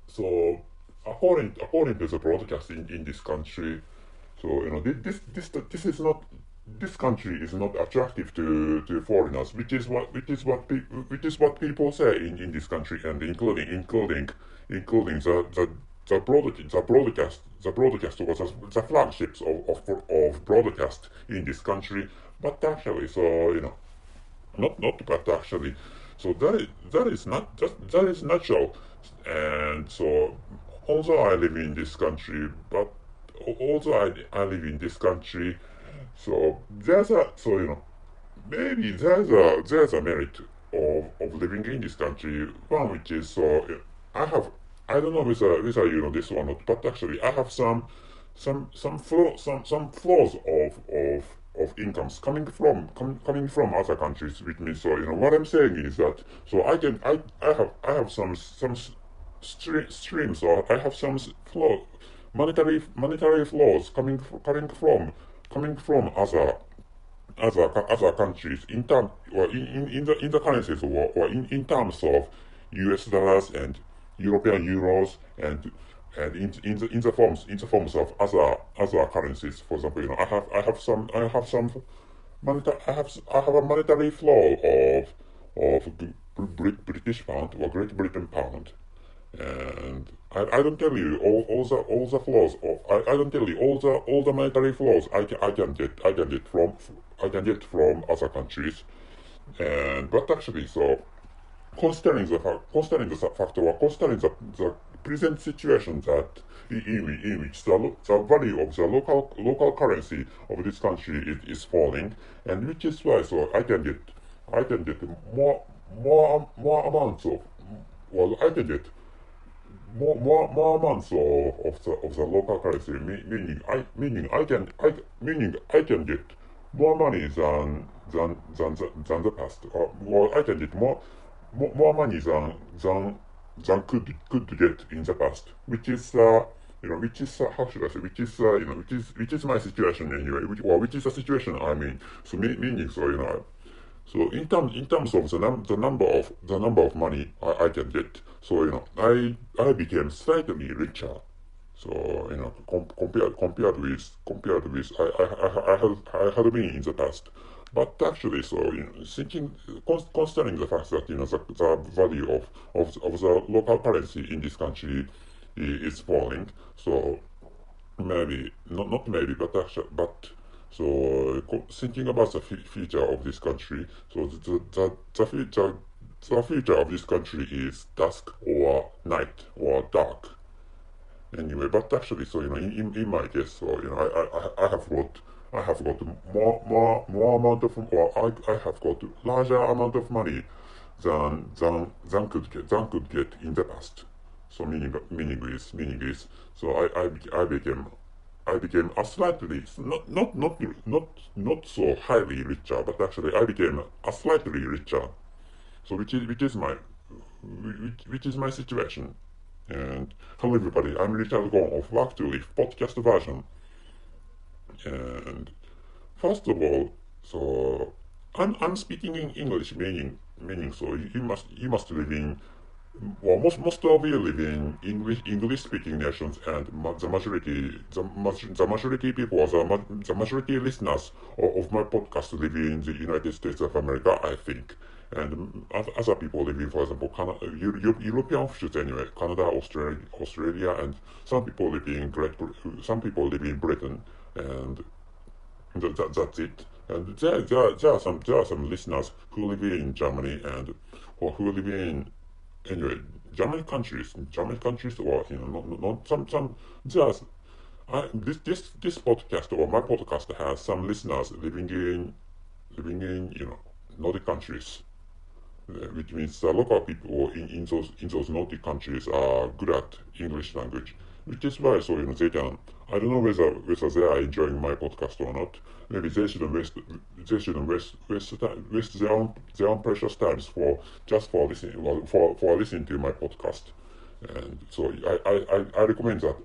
so according to the broadcast in this country, so this is not this country is not attractive to foreigners, which is what people say in this country, and including the broadcast was the flagships of broadcast in this country. But actually, so not but actually, so that is natural. And so although I live in this country, but although I live in this country, so there's a so maybe there's a merit of living in this country. One which is so I have I don't know whether this or not, but actually I have some flaws of incomes coming from other countries with me. So what I'm saying is that so I have some streams, or I have some flaw monetary flaws coming from other countries in term or in the currencies, or in terms of US dollars and European euros, and in the forms of other currencies. For example, I have some I have a monetary flaw of British pound, or Great Britain pound. And I don't tell you all the flaws of I don't tell you all the monetary flaws I can get from other countries. And but actually, so considering the factor, or considering the present situation, that in which the value of the local currency of this country is falling, and which is why so I can get more amounts of, well, I can get more amounts of the local currency, meaning I can get more money than the past, or well, I can get more money than could get in the past, which is which is how should I say, which is my situation anyway, which is the situation I'm in. So meaning, so so in terms of the number of money I can get, so I became slightly richer. So compared with I had been in the past. But actually, so considering the fact that the value of the local currency in this country is falling, so maybe not maybe, but actually, but so thinking about the future of this country, so the future of this country is dusk, or night, or dark anyway. But actually, so in my case, so I have got more amount of, or I have got larger amount of money than could get in the past. So meaning is so I became a slightly, not so highly richer, but actually I became a slightly richer. So which is my situation. And hello everybody, I'm Richard Gong of Work to Live podcast version. And first of all, so I'm speaking in English, meaning so you must live in, well, most of you live in English speaking nations, and the majority people, the majority listeners of my podcast live in the United States of America, I think. And other people live in, for example, European offshoots anyway, Canada, Australia, and some people live in some people live in Britain, and that's it. And there are some listeners who live in Germany, and or who live in, anyway, German countries, or not some there's this podcast, or my podcast, has some listeners living in Nordic countries, which means the local people in those Nordic countries are good at English language, which is why, so they can, I don't know whether they are enjoying my podcast or not. Maybe they shouldn't waste their own precious times for just for listening, well, for listening to my podcast. And so I recommend that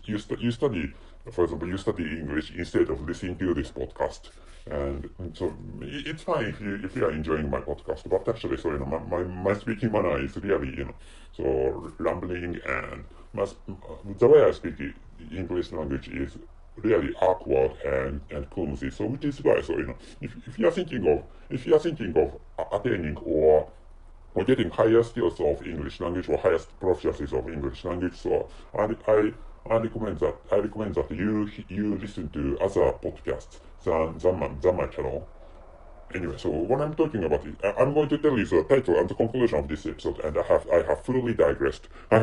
you study for example, you study English instead of listening to this podcast. And so it's fine if you are enjoying my podcast, but actually, so my speaking manner is really so rambling, and the way I speak English language is really awkward and clumsy. So which is why, so if you are thinking of attaining or getting higher skills of English language or highest proficiencies of English language. So I recommend that you listen to other podcasts than my channel. Anyway, so what I'm talking about is I'm going to tell you the title and the conclusion of this episode, and I have fully digressed. I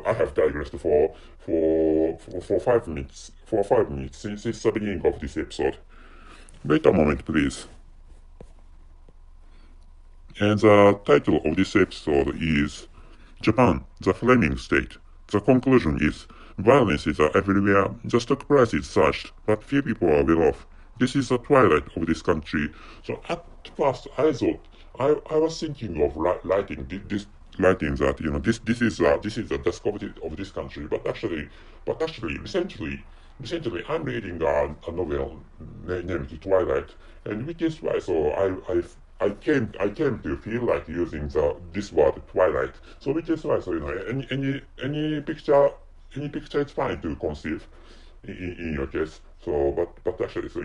have digressed for 5 minutes since the beginning of this episode. Wait a moment, please. And the title of this episode is Japan, the Flaming State. The conclusion is violence is everywhere, the stock price is surged, but few people are well off. This is the twilight of this country. So at first I thought I was thinking of writing this is the discovery of this country, but actually recently I'm reading a novel named Twilight, and which is why so I came to feel like using this word Twilight. So which is why so any picture is fine to conceive in your case. So but actually so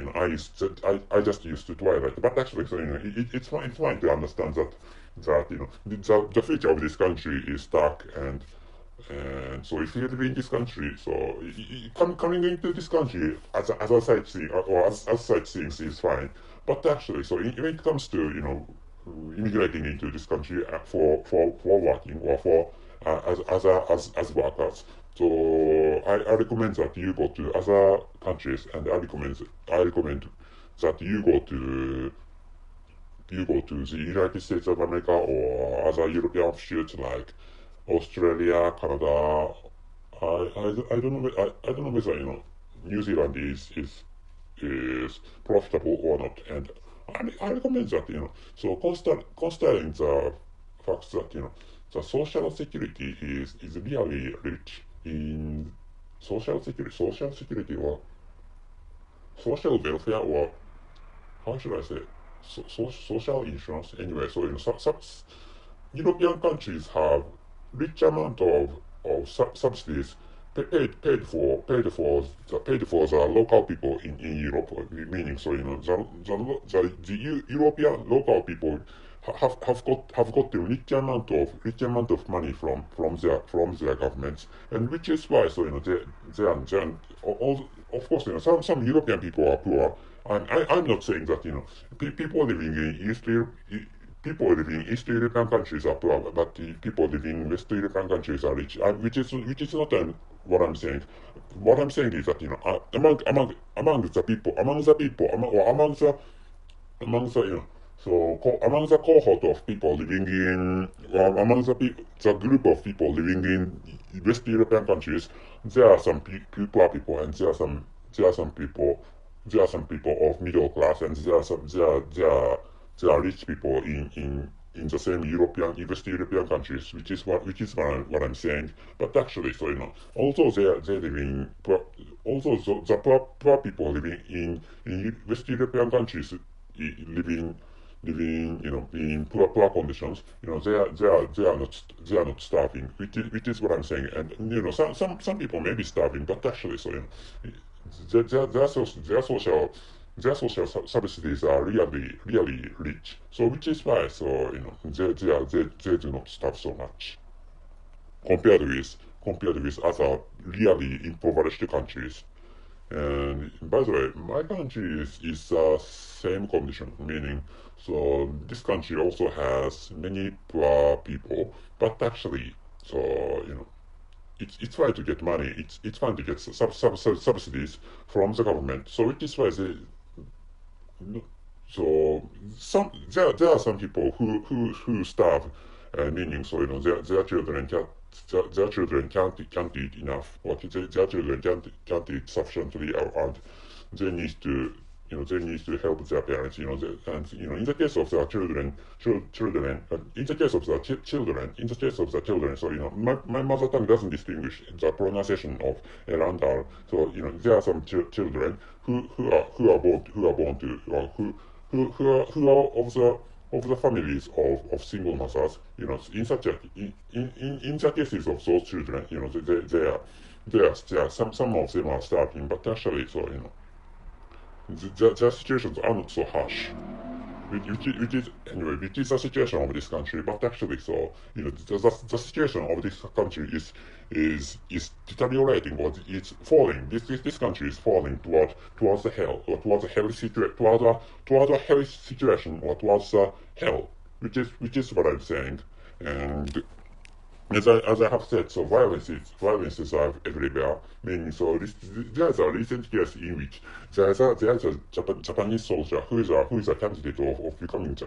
I just used to Twilight. But actually so it's fine to understand that the future of this country is dark, and so if you live in this country, so coming into this country as a sightseeing or as sightseeing is fine. But actually, so when it comes to immigrating into this country for working or for as workers, so I recommend that you go to other countries, and I recommend that you go to the United States of America or other European offshoots like Australia, Canada. I don't know. I don't know whether New Zealand is profitable or not, and I recommend that So considering the fact that the social security is really rich in social security or social welfare, or how should I say, social insurance. Anyway, so some European countries have rich amount of subsidies paid for the local people in Europe, meaning so the European local people have got the rich amount of money from their governments, and which is why so they all, of course some European people are poor, and I'm not saying that people living in people living in East European countries are poor, but the people living in West European countries are rich, which is not what I'm saying. What I'm saying is that among the among the cohort of people living in the group of people living in West European countries, there are some poor people, and there are some people of middle class, and there are rich people in the same West European countries, which is what I'm saying. But actually, so although they living although the poor people living in West European countries living in poor conditions, they are not starving, which is what I'm saying. And some people may be starving, but actually so their social subsidies are really rich. So which is why so they do not starve so much compared with other really impoverished countries. And by the way, my country is the same condition, meaning so this country also has many poor people, but actually so it's fine to get money. It's fine to get subsidies from the government. So it is why they so there are some people who starve, meaning so their children can't eat enough, or their children can't eat sufficiently, and they need to they need to help their parents, and in the case of the in the case of the in the case of the children, so my mother tongue doesn't distinguish the pronunciation of L and R. So there are some children who are born to, or who are of the families of single mothers. In such a in the cases of those children, they are some of them are starving, but actually, so their situations are not so harsh. Which is the situation of this country, but actually, so the situation of this country is deteriorating, or it's falling. This country is falling towards the hell, or towards a towards a hell situation, or towards the hell, which is what I'm saying. And as I have said, so violences are everywhere. Meaning, so there's a recent case in which there's a Japanese soldier who is a candidate of becoming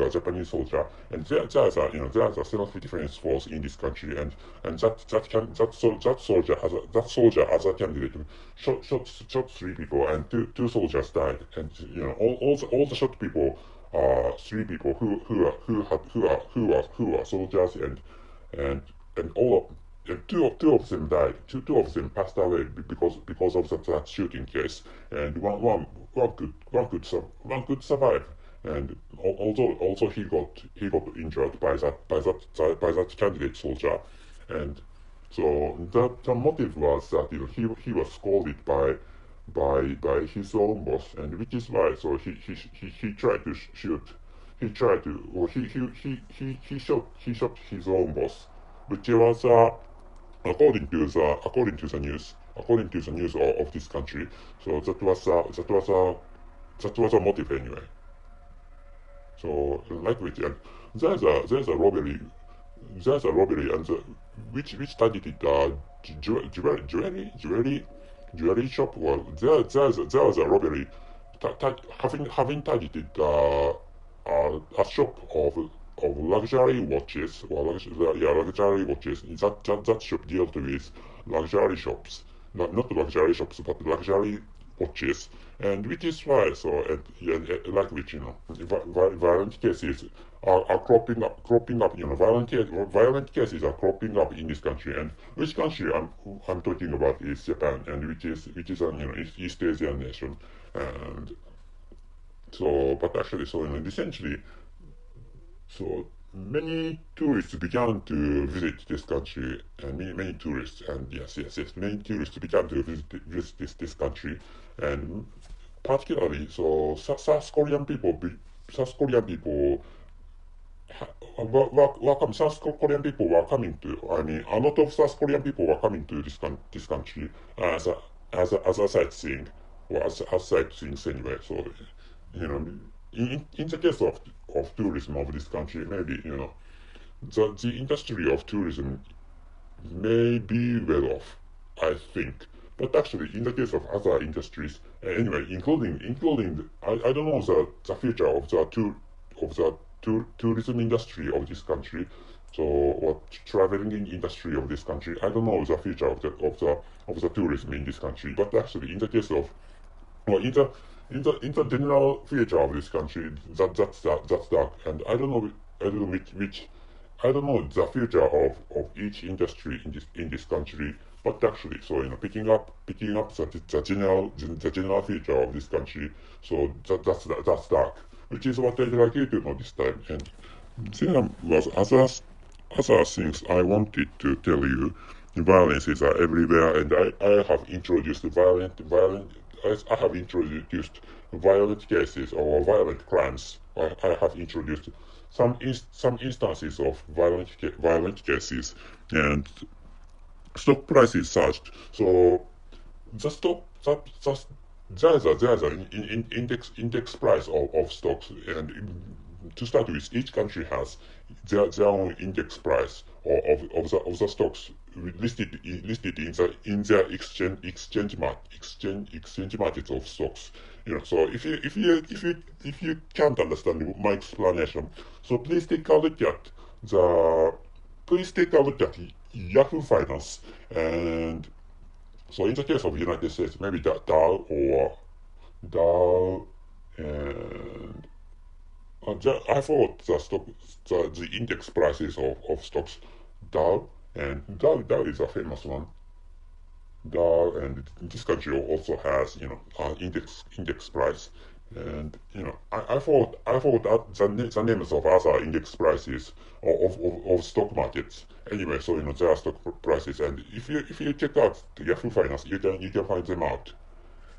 a Japanese soldier, and there's a self-defense force in this country, and that soldier as a candidate shot three people, and two soldiers died, and all the shot people are three people who are soldiers, and all of and two of them died. Two of them passed away because of that shooting case, and one could survive. And also he got injured by that candidate soldier, and so the motive was that he was scolded by his own boss, and which is why so he tried to shoot. He tried to, or he shot his own boss, which was according to the news, of this country. So that was a motive anyway. So like which, and there's a robbery, and which targeted jewelry shop. Well, there was a robbery having targeted a shop of luxury watches, or luxury watches. That shop dealt with luxury shops, not luxury shops, but luxury watches, and which is why so like which violent cases are cropping up. Violent cases are cropping up in this country, and which country I'm talking about is Japan, and which is an East Asian nation, and so but actually so essentially. So many tourists began to visit this country, and many tourists, and yes, many tourists began to visit this country, and particularly so South Korean people, South Korean people were coming to. I mean, a lot of South Korean people were coming to this country as a sightseeing, or as sightseeing anyway. So in the case of tourism of this country, maybe the industry of tourism may be well off, I think. But actually, in the case of other industries, anyway, including I don't know the future of the tourism industry of this country. So, what traveling industry of this country? I don't know the future of the tourism in this country. But actually, in the case of, well, in the general future of this country, that's dark, and I don't know the future of each industry in this country. But actually, so picking up the general future of this country, so that's dark, which is what I'd like you to know this time. And there was other things I wanted to tell you. Violences are everywhere, and I have introduced I have introduced violent cases or violent crimes. I have introduced some instances of violent cases, and stock prices surged. So the stock there's an index price of stocks, and to start with, each country has their own index price of the stocks listed in their exchange markets of stocks. So if you can't understand my explanation, so please take a look at Yahoo Finance. And so in the case of United States, maybe Dow, or Dow, and I thought the index prices of stocks, Dow, and Dow is a famous one. Dow, and this country also has, index price, and I thought that the names of other index prices of stock markets. Anyway, so there are stock prices, and if you check out Yahoo Finance, you can find them out.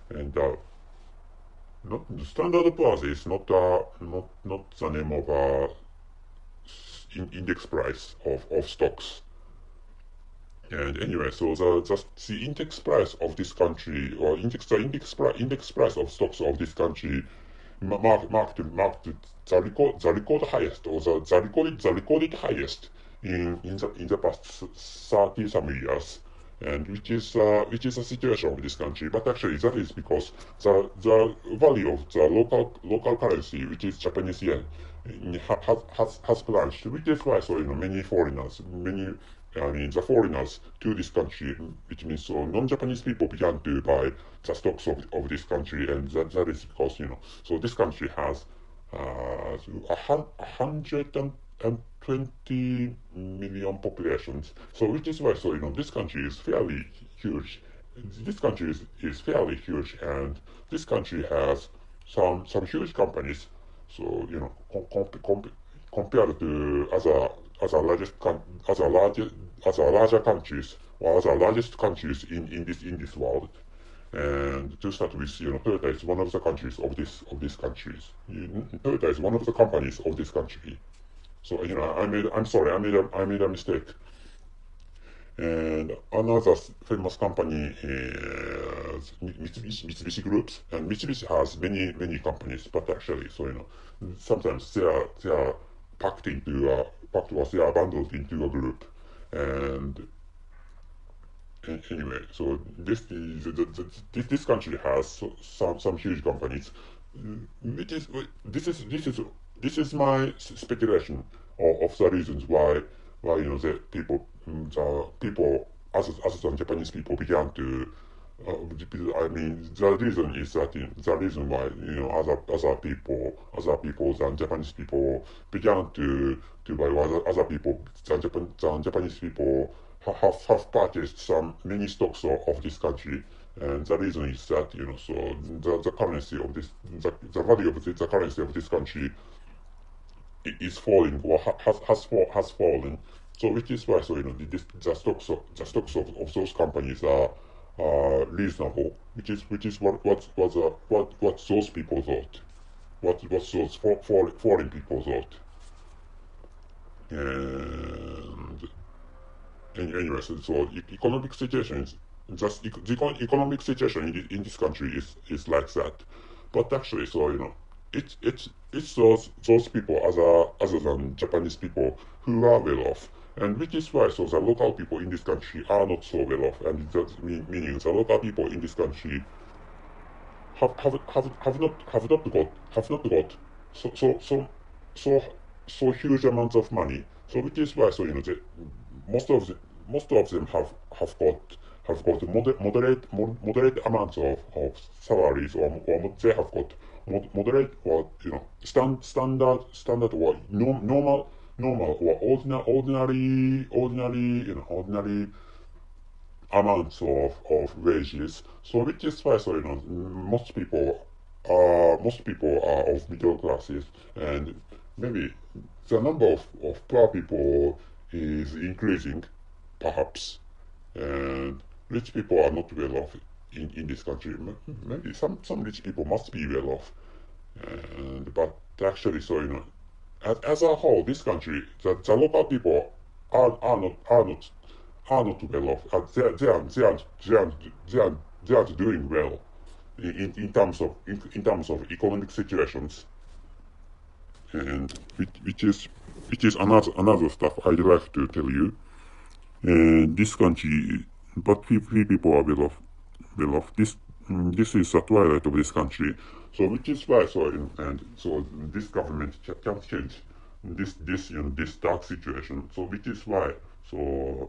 And not the Standard Poor's is not the name of index price of stocks. And anyway, so the index price of this country, or index price of stocks of this country, marked the record highest, or the recorded highest in the past 30 some years, and which is a situation of this country. But actually, that is because the value of the local currency, which is Japanese yen, has plunged, which is why, so the foreigners to this country, which means so non-Japanese people began to buy the stocks of this country, and that is because, so this country has 120 million populations. So which is why, so this country is fairly huge. This country is fairly huge, and this country has some huge companies. So compared to other larger countries, or other largest countries in this world. And to start with, Toyota is one of the countries of these countries. Toyota is one of the companies of this country. So I'm sorry, I made a mistake. And another famous company is Mitsubishi Groups, and Mitsubishi has many companies, but actually, so sometimes they are they are bundled into a group, and anyway, so this country has some huge companies, which is this is my speculation of the reasons why the people other than Japanese people began to. I mean, the reason is that the reason why other people than Japanese people began to buy other people than Japanese people have purchased some many stocks of this country, and the reason is that so the currency of the value of the currency of this country is falling, or has fallen. So which is why, so the stocks of those companies are reasonable, which is what those people thought, what those foreign people thought. And anyway, so economic situation is just the economic situation in this country is like that. But actually, so it's those people other than Japanese people who are well off, and which is why, so the local people in this country are not so well off, and that meaning the local people in this country have not got so so huge amounts of money. So which is why, so most of the, most of them have got moderate amounts of salaries, or they have got moderate, or standard, or normal, or ordinary amounts of wages. So which is why, so most people are of middle classes, and maybe the number of poor people is increasing, perhaps, and rich people are not well off in this country. Maybe some rich people must be well off, and but actually, so as a whole, this country, the local people are not well off. They aren't doing well in terms of economic situations, and which is another stuff I'd like to tell you. And this country, but few people are well off. This is the twilight of this country. So which is why, so this government can't change this dark situation. So which is why, the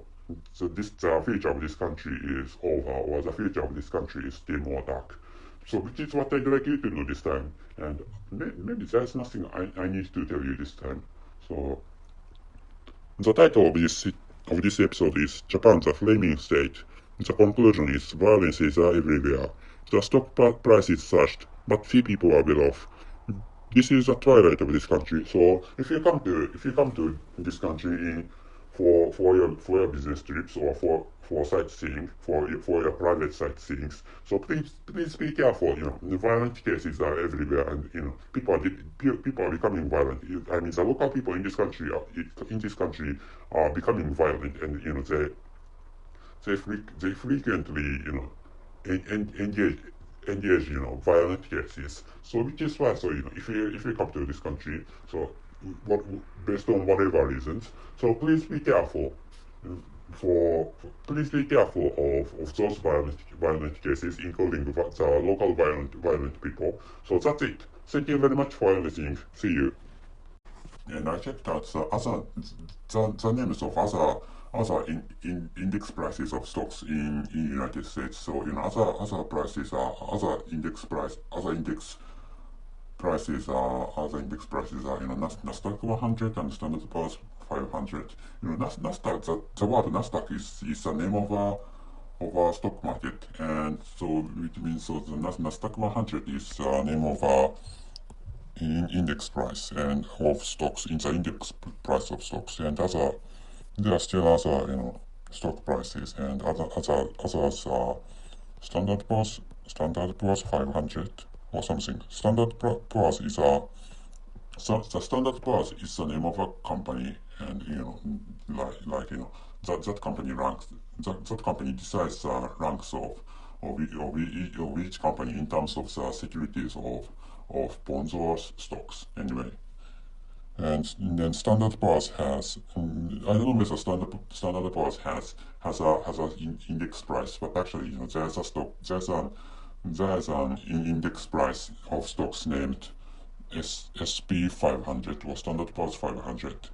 future of this country is over, or the future of this country is still more dark. So which is what I'd like you to do this time. And maybe there's nothing I need to tell you this time. So the title of this episode is Japan, the Flaming State. The conclusion is violence is everywhere. The stock price is surged, but few people are well off. This is the twilight of this country. So if you come to this country for your business trips or for sightseeing for your private sightseeing, so please be careful. The violent cases are everywhere, and people are becoming violent. I mean, the local people in this country are becoming violent, and they frequently engage violent cases. So which is why, so if you come to this country, so what based on whatever reasons, so please be careful of those violent cases, including the local violent people. So that's it. Thank you very much for everything. See you. And I checked out the names of other index prices of stocks in United States. So other prices are other index prices are Nasdaq 100 and Standard Poor's 500. Nasdaq, the word Nasdaq is the name of a stock market, and so which means so the Nasdaq 100 is the name of a index price and of stocks in the index price of stocks, and there are still other stock prices, and others are Standard Poor's 500 or something. Poor's is the Standard Poor's is the name of a company, and that company ranks that company decides the ranks of each company in terms of the securities of bonds or stocks anyway. And then Standard Poor's has I don't know whether Standard Poor's has an index price, but actually there's an index price of stocks named SP 500 or Standard Poor's 500.